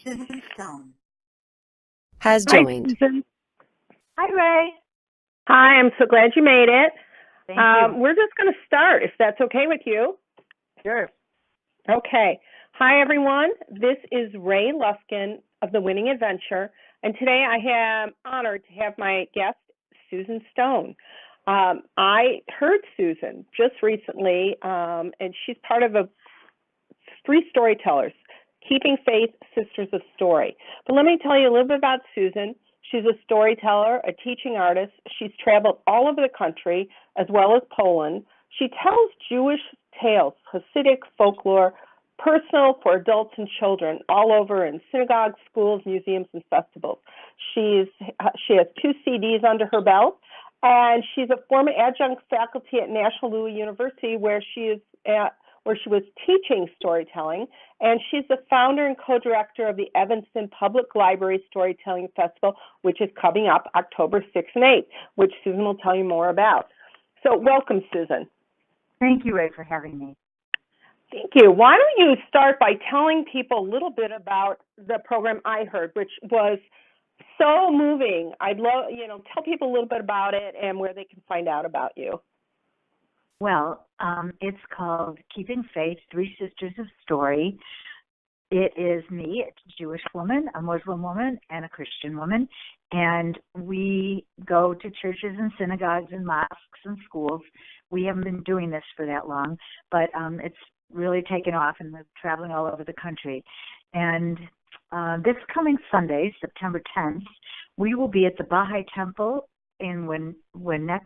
Susan Stone has Hi, joined. Susan. Hi, Ray. Hi, I'm so glad you made it. Thank you. We're just going to start, if that's okay with you. Sure. Okay. Hi, everyone. This is Ray Luskin of The Winning Adventure, and today I am honored to have my guest, Susan Stone. I heard Susan just recently, and she's part of three storytellers, Keeping Faith, Sisters of Story. But let me tell you a little bit about Susan. She's a storyteller, a teaching artist. She's traveled all over the country, as well as Poland. She tells Jewish tales, Hasidic folklore, personal for adults and children, all over in synagogues, schools, museums, and festivals. She has 2 CDs under her belt, and she's a former adjunct faculty at National Louis University, where she was teaching storytelling, and she's the founder and co-director of the Evanston Public Library Storytelling Festival, which is coming up October 6th and 8th, which Susan will tell you more about. So welcome, Susan. Thank you, Ray, for having me. Thank you. Why don't you start by telling people a little bit about the program I heard, which was so moving. I'd love, tell people a little bit about it and where they can find out about you. Well, it's called Keeping Faith, Three Sisters of Story. It is me, a Jewish woman, a Muslim woman, and a Christian woman. And we go to churches and synagogues and mosques and schools. We haven't been doing this for that long, but it's really taken off, and we're traveling all over the country. And this coming Sunday, September 10th, we will be at the Baha'i Temple in Wilmette,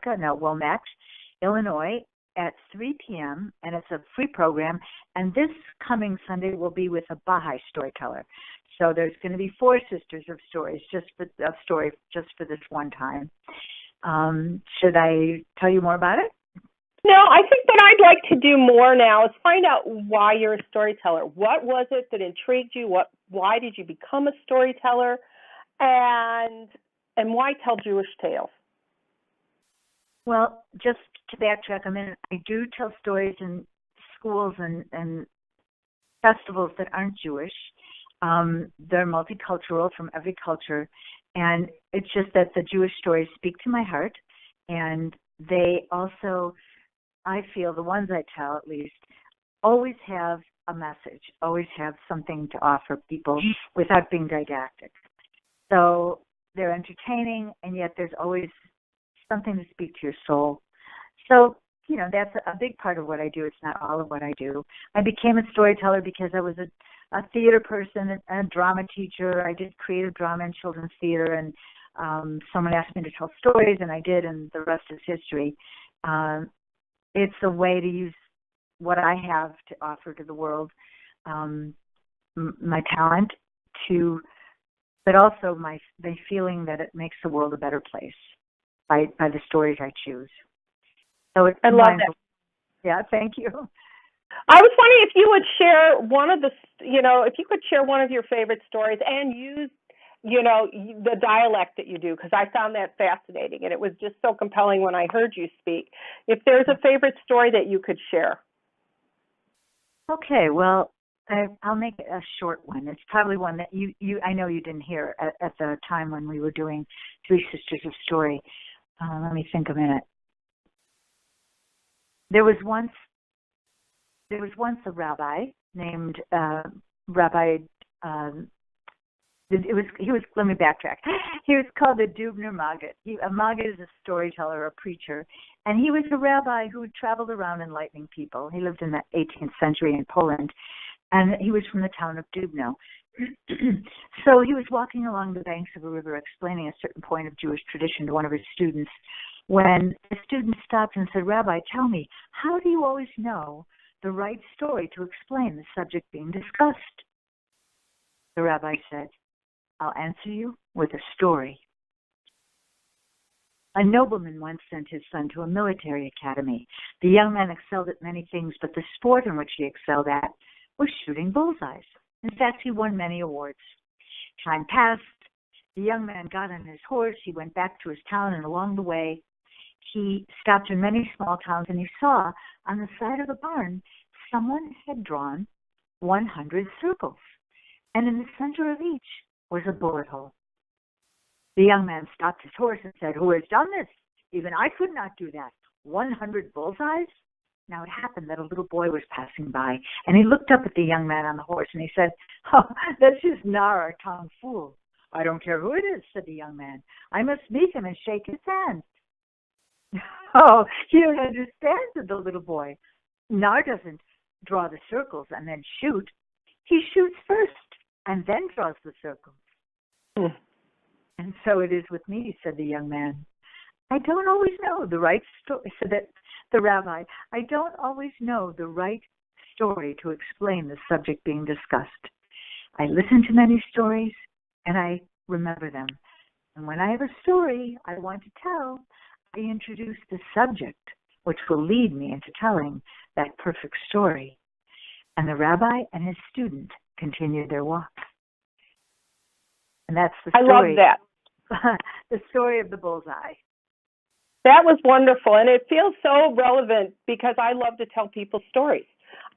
Illinois, at 3 p.m., and it's a free program. And this coming Sunday will be with a Baha'i storyteller. So there's going to be 4 sisters of stories, just for this one time. Should I tell you more about it? No, I think what I'd like to do more now is find out why you're a storyteller. What was it that intrigued you? Why did you become a storyteller? And why tell Jewish tales? Well, just to backtrack a minute, I do tell stories in schools and festivals that aren't Jewish. They're multicultural, from every culture, and it's just that the Jewish stories speak to my heart, and they also, I feel, the ones I tell at least, always have a message, always have something to offer people without being didactic. So they're entertaining, and yet there's always something to speak to your soul. So, that's a big part of what I do. It's not all of what I do. I became a storyteller because I was a theater person and a drama teacher. I did creative drama and children's theater, and someone asked me to tell stories, and I did, and the rest is history. It's a way to use what I have to offer to the world, my talent, but also my feeling that it makes the world a better place by the stories I choose. So I love that. Yeah, thank you. I was wondering if you would share if you could share one of your favorite stories and use, the dialect that you do, because I found that fascinating, and it was just so compelling when I heard you speak. If there's a favorite story that you could share. Okay, well, I'll make it a short one. It's probably one that I know you didn't hear at the time when we were doing Three Sisters of Story. Let me think a minute. There was once a rabbi named Rabbi. Let me backtrack. He was called the Dubner Maggid. A Maggid is a storyteller, a preacher, and he was a rabbi who traveled around enlightening people. He lived in the 18th century in Poland, and he was from the town of Dubno. So he was walking along the banks of a river explaining a certain point of Jewish tradition to one of his students, when the student stopped and said, "Rabbi, tell me, how do you always know the right story to explain the subject being discussed?" The rabbi said, "I'll answer you with a story. A nobleman once sent his son to a military academy. The young man excelled at many things, but the sport in which he excelled at was shooting bullseyes. In fact, he won many awards. Time passed. The young man got on his horse. He went back to his town, and along the way, he stopped in many small towns, and he saw on the side of a barn someone had drawn 100 circles. and in the center of each was a bullet hole. The young man stopped his horse and said, "Who has done this? Even I could not do that. 100 bullseyes?" Now it happened that a little boy was passing by, and he looked up at the young man on the horse, and he said, "Oh, that's just Nara, Tom Fool." "I don't care who it is," said the young man. "I must meet him and shake his hand." "Oh, you don't understand," said the little boy. "Nar doesn't draw the circles and then shoot. He shoots first and then draws the circles." "And so it is with me," said the young man. "I don't always know the right story," said the rabbi. "I don't always know the right story to explain the subject being discussed. I listen to many stories and I remember them. And when I have a story I want to tell, I introduce the subject, which will lead me into telling that perfect story." And the rabbi and his student continued their walk. And that's the story. I love that. The story of the bullseye. That was wonderful, and it feels so relevant because I love to tell people stories.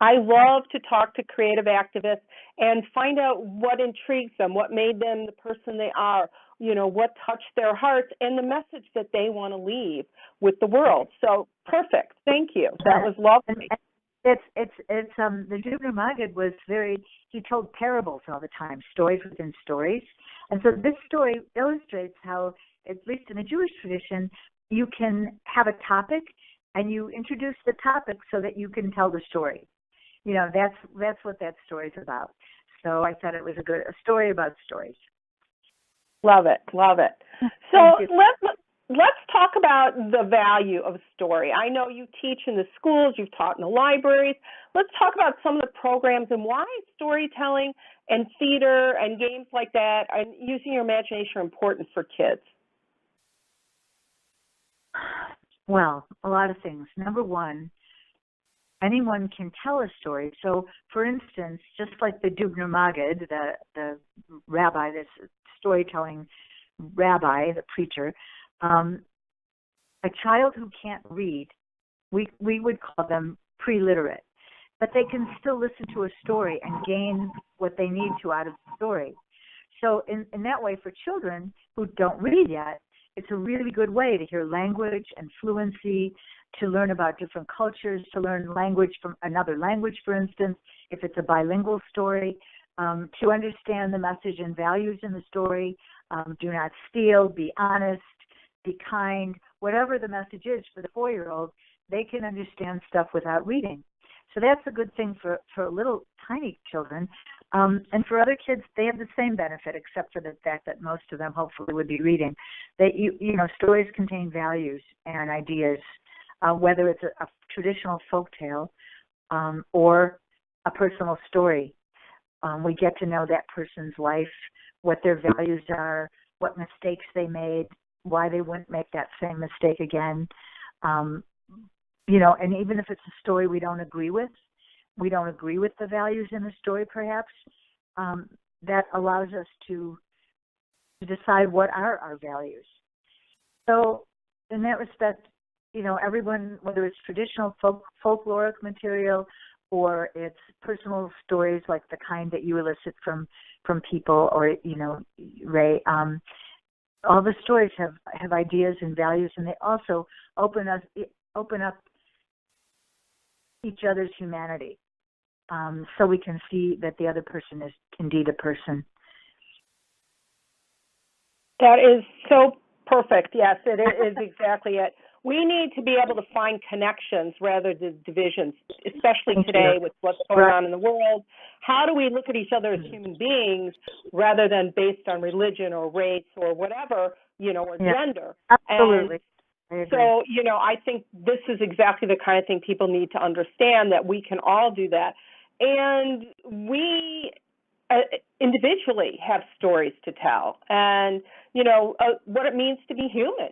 I love to talk to creative activists and find out what intrigues them, what made them the person they are, what touched their hearts, and the message that they want to leave with the world. So perfect. Thank you. That was lovely. The Dubner Maggid was he told parables all the time, stories within stories. And so this story illustrates how, at least in the Jewish tradition, you can have a topic and you introduce the topic so that you can tell the story. That's what that story's about. So I thought it was a story about stories. Love it. So let's talk about the value of a story. I know you teach in the schools, you've taught in the libraries. Let's talk about some of the programs and why storytelling and theater and games like that and using your imagination are important for kids. Well, a lot of things. Number one, anyone can tell a story. So, for instance, just like the Dubner Maggid, the rabbi, this storytelling rabbi, the preacher, a child who can't read, we would call them pre-literate, but they can still listen to a story and gain what they need to out of the story. So in that way, for children who don't read yet, it's a really good way to hear language and fluency, to learn about different cultures, to learn language from another language, for instance, if it's a bilingual story, to understand the message and values in the story. Do not steal, be honest, be kind. Whatever the message is for the 4-year-old, they can understand stuff without reading. So that's a good thing for little tiny children. And for other kids, they have the same benefit, except for the fact that most of them hopefully would be reading. That stories contain values and ideas, whether it's a traditional folk tale or a personal story. We get to know that person's life, what their values are, what mistakes they made, why they wouldn't make that same mistake again. And even if it's a story we don't agree with the values in the story perhaps, that allows us to decide what are our values. So in that respect, everyone, whether it's traditional folkloric material or it's personal stories like the kind that you elicit from people or, Ray, all the stories have ideas and values, and they also open up each other's humanity, so we can see that the other person is indeed a person. That is so perfect. Yes, it is exactly it. We need to be able to find connections rather than divisions, especially today with what's going on in the world. How do we look at each other as human beings rather than based on religion or race or whatever, or gender? Absolutely. And so, I think this is exactly the kind of thing people need to understand, that we can all do that. And we individually have stories to tell and, what it means to be human,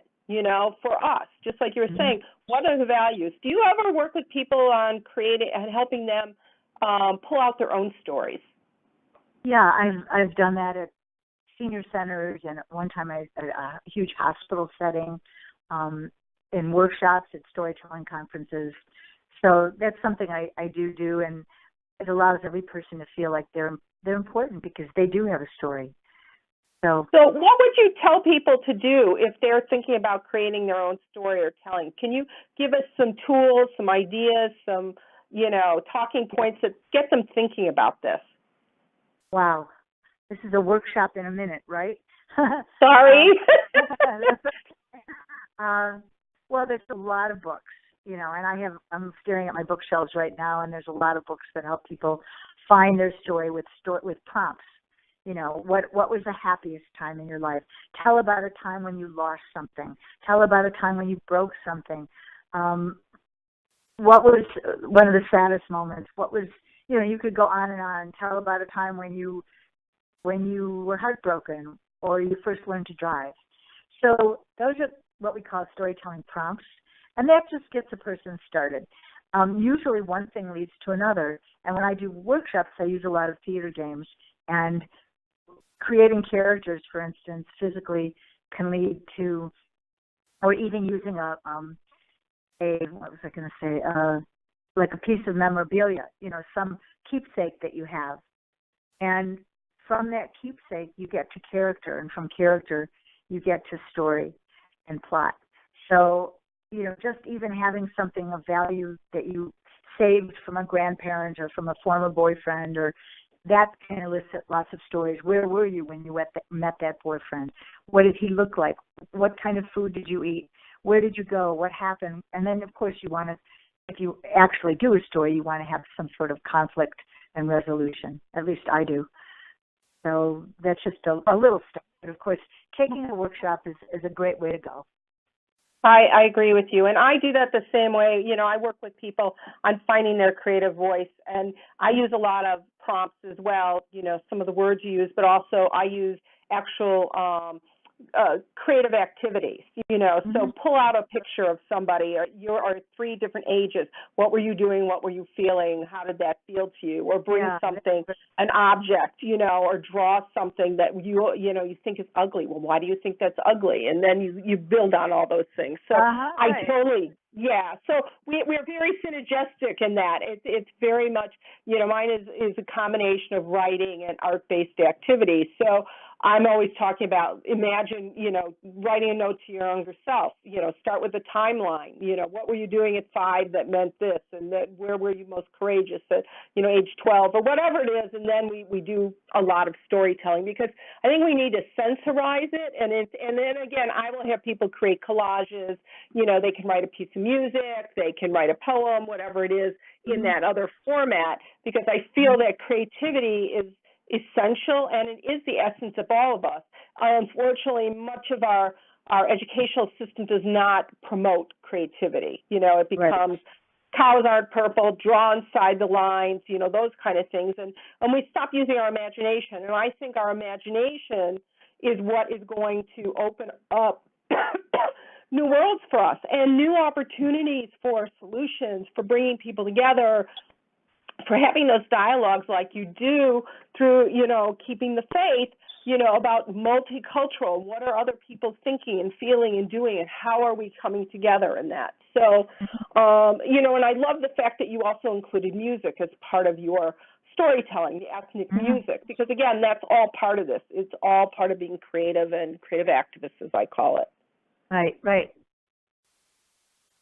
for us. Just like you were saying, what are the values? Do you ever work with people on creating and helping them pull out their own stories? Yeah, I've done that at senior centers and at one time at a huge hospital setting, in workshops at storytelling conferences. So that's something I do, and it allows every person to feel like they're they're important because they do have a story. So what would you tell people to do if they're thinking about creating their own story or telling? Can you give us some tools, some ideas, some, talking points that get them thinking about this? Wow. This is a workshop in a minute, right? Sorry. Well, there's a lot of books, and I'm staring at my bookshelves right now, and there's a lot of books that help people find their story with prompts. What was the happiest time in your life? Tell about a time when you lost something. Tell about a time when you broke something. What was one of the saddest moments? What was, you could go on and on. Tell about a time when you were heartbroken or you first learned to drive. So those are what we call storytelling prompts, and that just gets a person started. Usually one thing leads to another, and when I do workshops, I use a lot of theater games, and creating characters, for instance, physically can lead to, or even using what was I going to say, like a piece of memorabilia, some keepsake that you have. And from that keepsake, you get to character, and from character, you get to story and plot. So, just even having something of value that you saved from a grandparent or from a former boyfriend, or that can elicit lots of stories. Where were you when you met that boyfriend? What did he look like? What kind of food did you eat? Where did you go? What happened? And then, of course, you want to, if you actually do a story, you want to have some sort of conflict and resolution. At least I do. So that's just a little step. But, of course, taking a workshop is a great way to go. I agree with you. And I do that the same way. I work with people on finding their creative voice. And I use a lot of prompts as well, some of the words you use, but also I use actual creative activities, so pull out a picture of somebody or 3 different ages. What were you doing? What were you feeling? How did that feel to you? Or bring something, an object, or draw something that you think is ugly. Well, why do you think that's ugly? And then you build on all those things. So I totally, so we're very synergistic in that. It's very much, mine is a combination of writing and art-based activities. So I'm always talking about, imagine, writing a note to your younger self, start with a timeline, what were you doing at 5 that meant this, and that where were you most courageous at, age 12 or whatever it is. And then we do a lot of storytelling because I think we need to sensorize it. And then again, I will have people create collages, they can write a piece of music, they can write a poem, whatever it is in that other format, because I feel that creativity is essential, and it is the essence of all of us. Unfortunately, much of our educational system does not promote creativity. It becomes cows aren't purple, draw inside the lines, those kind of things. And we stop using our imagination. And I think our imagination is what is going to open up new worlds for us and new opportunities for solutions, for bringing people together, for having those dialogues like you do through, keeping the faith, about multicultural, what are other people thinking and feeling and doing, and how are we coming together in that? So, and I love the fact that you also included music as part of your storytelling, the ethnic music, because again, that's all part of this. It's all part of being creative and creative activists, as I call it. Right.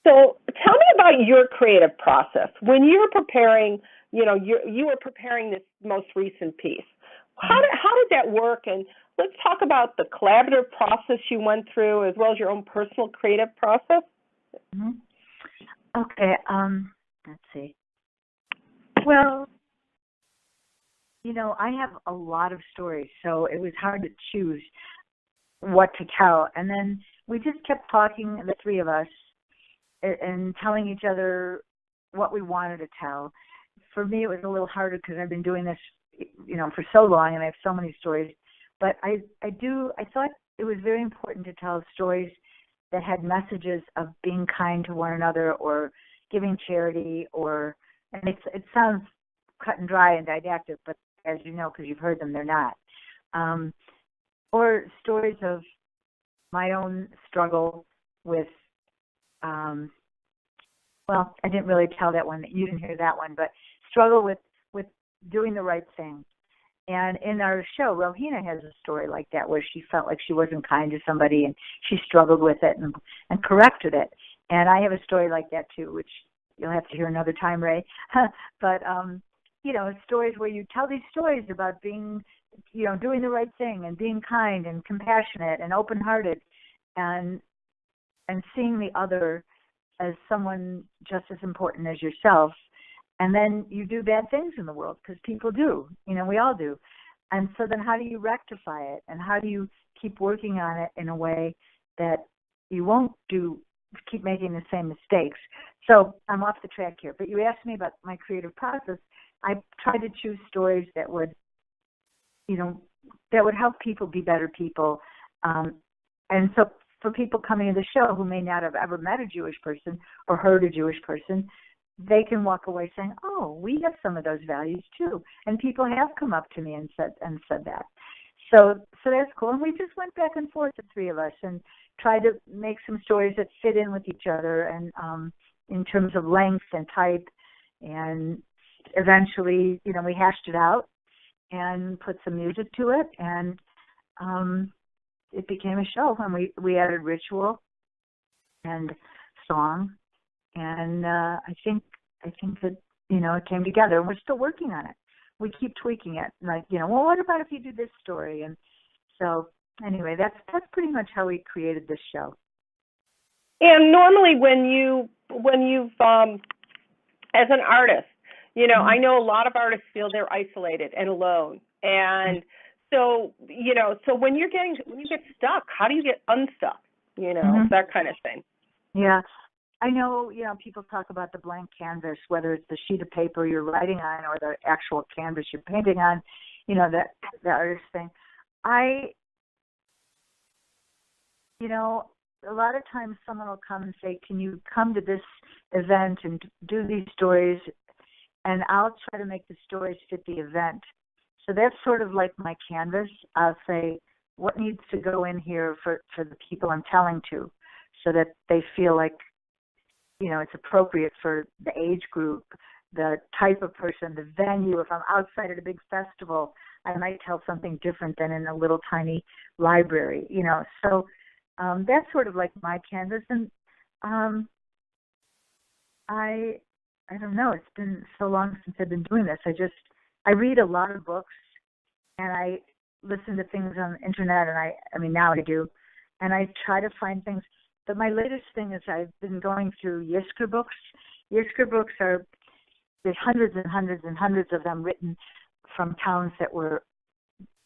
So tell me about your creative process. When you're preparing, you were preparing this most recent piece. How did that work? And let's talk about the collaborative process you went through as well as your own personal creative process. Okay. Let's see. Well, I have a lot of stories, so it was hard to choose what to tell. And then we just kept talking, the 3 of us, and telling each other what we wanted to tell. For me, it was a little harder because I've been doing this, for so long, and I have so many stories. But I thought it was very important to tell stories that had messages of being kind to one another, or giving charity, and it sounds cut and dry and didactic, but as you know, because you've heard them, they're not. Or stories of my own struggle with, well, I didn't really tell that one. You didn't hear that one, but struggle with doing the right thing. And in our show, Rohina has a story like that where she felt like she wasn't kind to somebody and she struggled with it and corrected it. And I have a story like that too, which you'll have to hear another time, Ray. But, stories where you tell these stories about being, doing the right thing and being kind and compassionate and open-hearted and seeing the other as someone just as important as yourself. And then you do bad things in the world because people do, we all do. And so then how do you rectify it? And how do you keep working on it in a way that you won't keep making the same mistakes? So I'm off the track here, but you asked me about my creative process. I try to choose stories that would, that would help people be better people. And so for people coming to the show who may not have ever met a Jewish person or heard a Jewish person, they can walk away saying, oh, we have some of those values too. And people have come up to me and said that. So that's cool. And we just went back and forth, the three of us, and tried to make some stories that fit in with each other and in terms of length and type. And eventually, we hashed it out and put some music to it. And it became a show. And we added ritual and song. And I think that, it came together. And we're still working on it. We keep tweaking it. Like, well, what about if you do this story? And so anyway, that's pretty much how we created this show. And normally when you've as an artist, Mm-hmm. I know a lot of artists feel they're isolated and alone. And so, so when you get stuck, how do you get unstuck? Mm-hmm. That kind of thing. Yeah. I know, people talk about the blank canvas, whether it's the sheet of paper you're writing on or the actual canvas you're painting on, that the artist thing. A lot of times someone will come and say, can you come to this event and do these stories? And I'll try to make the stories fit the event. So that's sort of like my canvas. I'll say, what needs to go in here for the people I'm telling to so that they feel like, it's appropriate for the age group, the type of person, the venue. If I'm outside at a big festival, I might tell something different than in a little tiny library, So that's sort of like my canvas. And I don't know. It's been so long since I've been doing this. I read a lot of books and I listen to things on the internet, and now I do. And I try to find things. But my latest thing is I've been going through Yizkor books. Yizkor books there's hundreds and hundreds and hundreds of them written from towns that were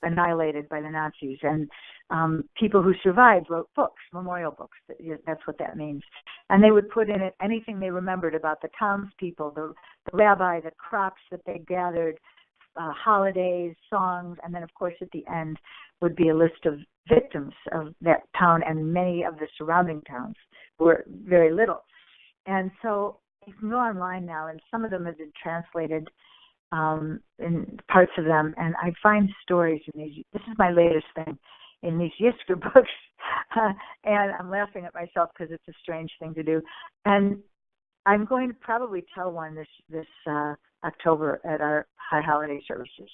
annihilated by the Nazis. And people who survived wrote books, memorial books. That's what that means. And they would put in it anything they remembered about the townspeople, the rabbi, the crops that they gathered, holidays, songs, and then, of course, at the end would be a list of victims of that town, and many of the surrounding towns were very little. And so you can go online now, and some of them have been translated in parts of them, and I find stories in these. This is my latest thing in these Yizkor books, and I'm laughing at myself because it's a strange thing to do. And I'm going to probably tell one this October at our high holiday services.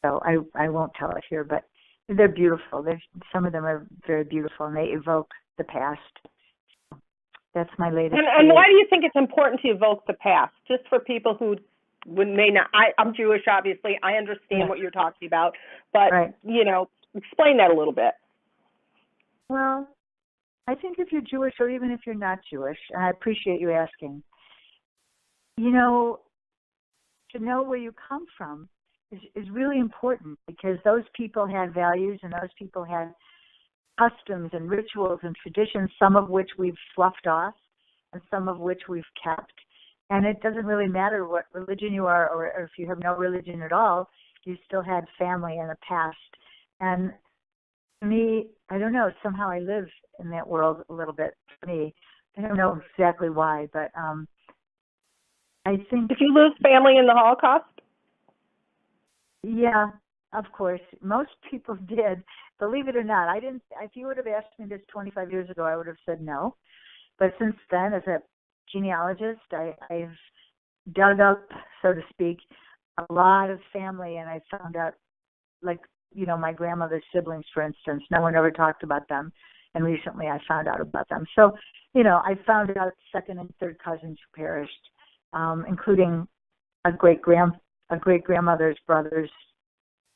So I won't tell it here, but they're beautiful. Some of them are very beautiful, and they evoke the past. That's my latest. And why do you think it's important to evoke the past? Just for people who may not. I'm Jewish, obviously. I understand what you're talking about, but right. Explain that a little bit. Well, I think if you're Jewish, or even if you're not Jewish, and I appreciate you asking, to know where you come from is really important, because those people had values and those people had customs and rituals and traditions, some of which we've sloughed off and some of which we've kept. And it doesn't really matter what religion you are, or if you have no religion at all, you still had family in the past. And to me, I don't know, somehow I live in that world a little bit for me. I don't know exactly why, but I think... Did you lose family in the Holocaust? Yeah, of course. Most people did. Believe it or not, I didn't. If you would have asked me this 25 years ago, I would have said no. But since then, as a genealogist, I've dug up, so to speak, a lot of family, and I found out like, my grandmother's siblings, for instance. No one ever talked about them. And recently I found out about them. So, I found out second and third cousins who perished, including a great-grandmother's brother's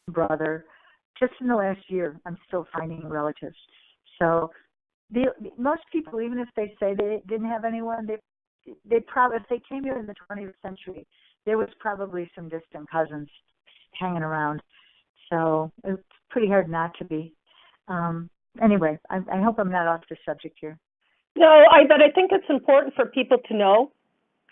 brother. Just in the last year, I'm still finding relatives. So most people, even if they say they didn't have anyone, they probably, if they came here in the 20th century, there was probably some distant cousins hanging around. So it's pretty hard not to be. Anyway, I hope I'm not off the subject here. No, but I think it's important for people to know.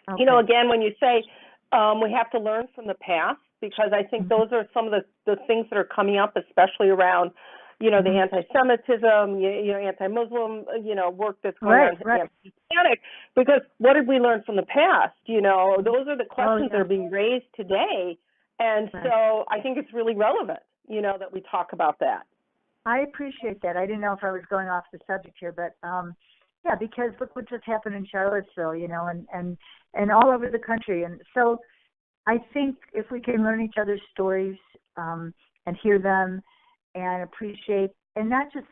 Okay. Again, when you say we have to learn from the past, because I think those are some of the things that are coming up, especially around, the anti-Semitism, anti-Muslim, work that's going on, anti-Hispanic. Because what did we learn from the past? Those are the questions that are being raised today, and so I think it's really relevant, that we talk about that. I appreciate that. I didn't know if I was going off the subject here, but because look what just happened in Charlottesville, and all over the country. And so I think if we can learn each other's stories and hear them and appreciate, and not just,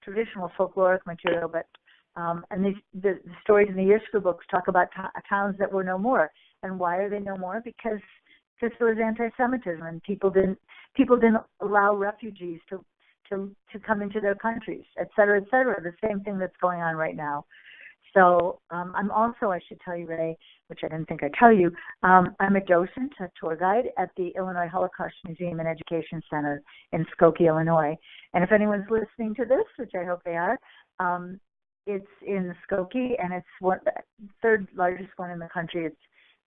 traditional folkloric material, but and the stories in the year school books talk about towns that were no more. And why are they no more? Because there was anti-Semitism, and people didn't allow refugees to come into their countries, et cetera, the same thing that's going on right now. So I'm also, I should tell you, Ray, which I didn't think I'd tell you, I'm a docent, a tour guide at the Illinois Holocaust Museum and Education Center in Skokie, Illinois. And if anyone's listening to this, which I hope they are, it's in Skokie, and it's the third largest one in the country. It's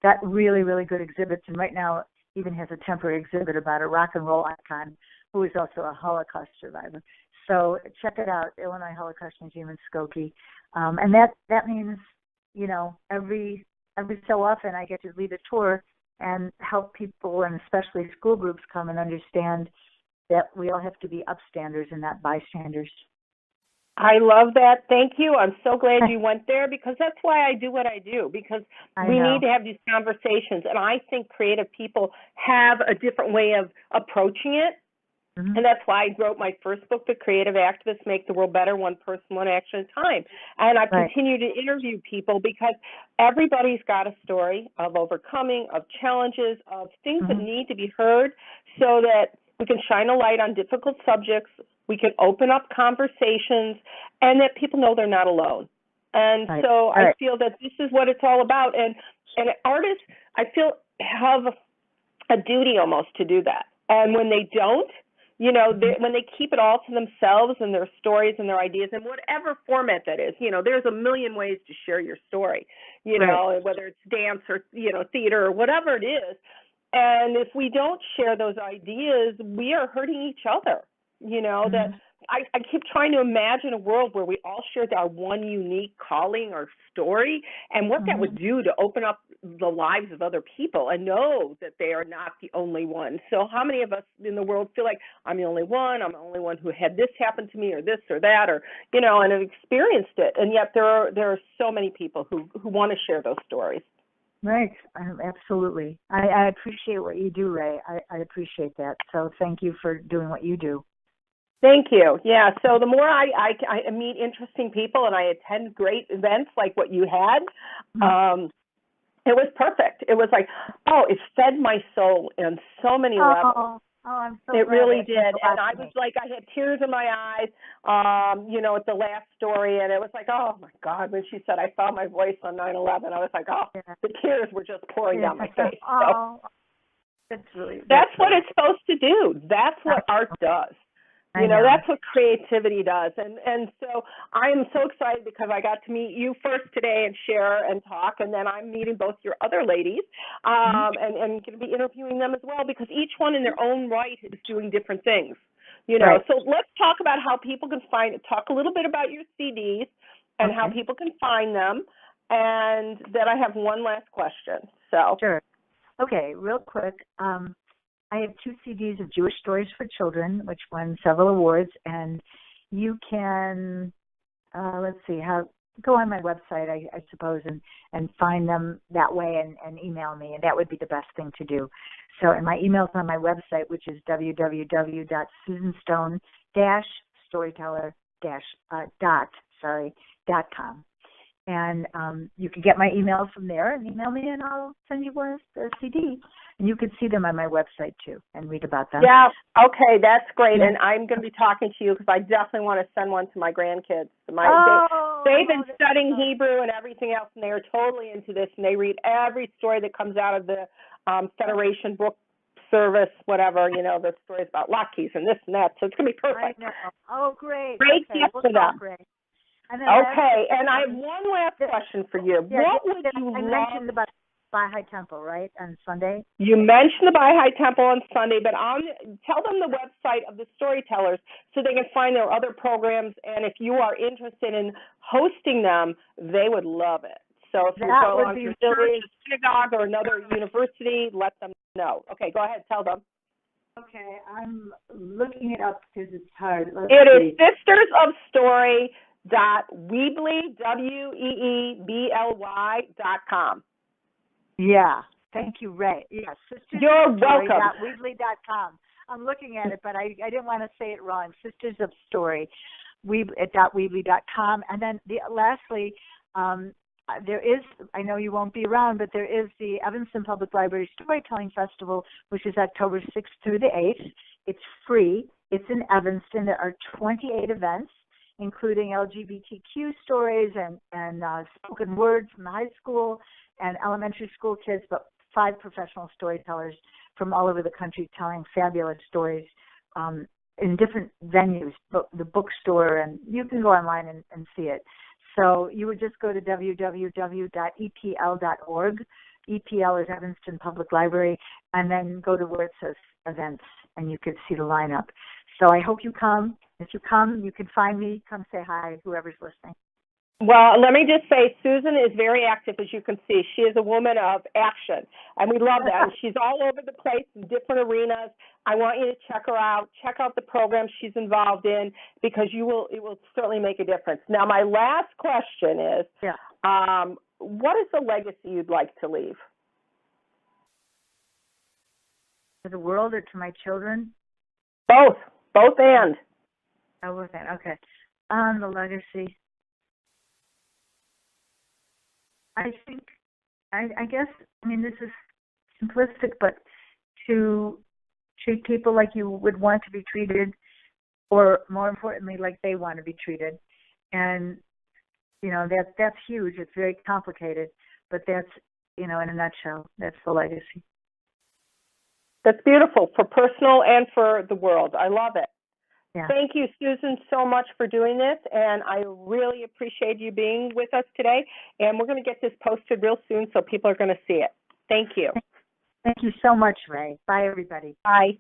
got really, really good exhibits, and right now even has a temporary exhibit about a rock and roll icon who is also a Holocaust survivor. So check it out, Illinois Holocaust Museum in Skokie. And that means, every so often I get to lead a tour and help people, and especially school groups, come and understand that we all have to be upstanders and not bystanders. I love that. Thank you. I'm so glad you went there, because that's why I do what I do, because we need to have these conversations. And I think creative people have a different way of approaching it. And that's why I wrote my first book, The Creative Activists Make the World Better, One Person, One Action at a Time. And I continue to interview people, because everybody's got a story of overcoming, of challenges, of things that need to be heard, so that we can shine a light on difficult subjects, we can open up conversations, and that people know they're not alone. And so I feel that this is what it's all about. And artists, I feel, have a duty almost to do that. And when they don't, when they keep it all to themselves and their stories and their ideas in whatever format that is, there's a million ways to share your story, whether it's dance or, theater or whatever it is. And if we don't share those ideas, we are hurting each other, that I keep trying to imagine a world where we all shared our one unique calling or story, and what that would do to open up the lives of other people and know that they are not the only one. So how many of us in the world feel like I'm the only one who had this happen to me, or this or that, or, and have experienced it. And yet there are so many people who want to share those stories. Right. Absolutely. I appreciate what you do, Ray. I appreciate that. So thank you for doing what you do. Thank you. Yeah. So the more I meet interesting people and I attend great events like what you had, it was perfect. It was like, it fed my soul in so many levels. I'm so it glad really did. And I was like, I had tears in my eyes, at the last story. And it was like, oh, my God, when she said I found my voice on 9/11, I was like, the tears were just pouring down my face. That's what it's supposed to do. That's what art does. That's what creativity does. And so I am so excited, because I got to meet you first today and share and talk, and then I'm meeting both your other ladies and going to be interviewing them as well, because each one in their own right is doing different things. So let's talk about how people can talk a little bit about your CDs and how people can find them. And then I have one last question. So Sure. Okay, real quick. I have 2 CDs of Jewish Stories for Children, which won several awards, and you can, go on my website, I suppose, and find them that way and email me, and that would be the best thing to do. So, and my email's on my website, which is www.susanstone-storyteller-.com. And you can get my emails from there and email me, and I'll send you a CD. And you can see them on my website, too, and read about them. Yeah, okay, that's great. And I'm going to be talking to you because I definitely want to send one to my grandkids. They've been studying Hebrew and everything else, and they are totally into this, and they read every story that comes out of the Federation Book Service, whatever, the stories about lackeys and this and that. So it's going to be perfect. I know. Oh, great. Great Okay, gift for them. great. And okay, and I have one last question for you. Yeah, what would you I mentioned about Baha'i Temple, right, on Sunday? You mentioned the Baha'i Temple on Sunday, but tell them the website of the storytellers so they can find their other programs, and if you are interested in hosting them, they would love it. So if you go on to a synagogue or another university, let them know. Okay, go ahead, tell them. Okay, I'm looking it up because it's hard. It is sistersofstory.weebly, WEEBLY.com. Yeah, thank you, Ray. Yes, You're welcome. Weebly.com. I'm looking at it, but I didn't want to say it wrong. Sisters of Story, Weebly.com. And then lastly, there is, I know you won't be around, but there is the Evanston Public Library Storytelling Festival, which is October 6th through the 8th. It's free. It's in Evanston. There are 28 events, including LGBTQ stories and spoken word from the high school and elementary school kids, but 5 professional storytellers from all over the country telling fabulous stories in different venues, the bookstore, and you can go online and see it. So you would just go to www.epl.org. EPL is Evanston Public Library, and then go to where it says events, and you can see the lineup. So I hope you come. If you come, you can find me. Come say hi, whoever's listening. Well, let me just say, Susan is very active, as you can see. She is a woman of action, and we love that. And she's all over the place in different arenas. I want you to check her out. Check out the programs she's involved in, because it will certainly make a difference. Now, my last question is, what is the legacy you'd like to leave? To the world or to my children? Both and. Oh, both and, okay. The legacy. I think, I guess, I mean, this is simplistic, but to treat people like you would want to be treated, or more importantly, like they want to be treated. And, that's huge. It's very complicated, but that's, in a nutshell, that's the legacy. That's beautiful, for personal and for the world. I love it. Yeah. Thank you, Susan, so much for doing this, and I really appreciate you being with us today. And we're going to get this posted real soon so people are going to see it. Thank you. Thank you so much, Ray. Bye, everybody. Bye.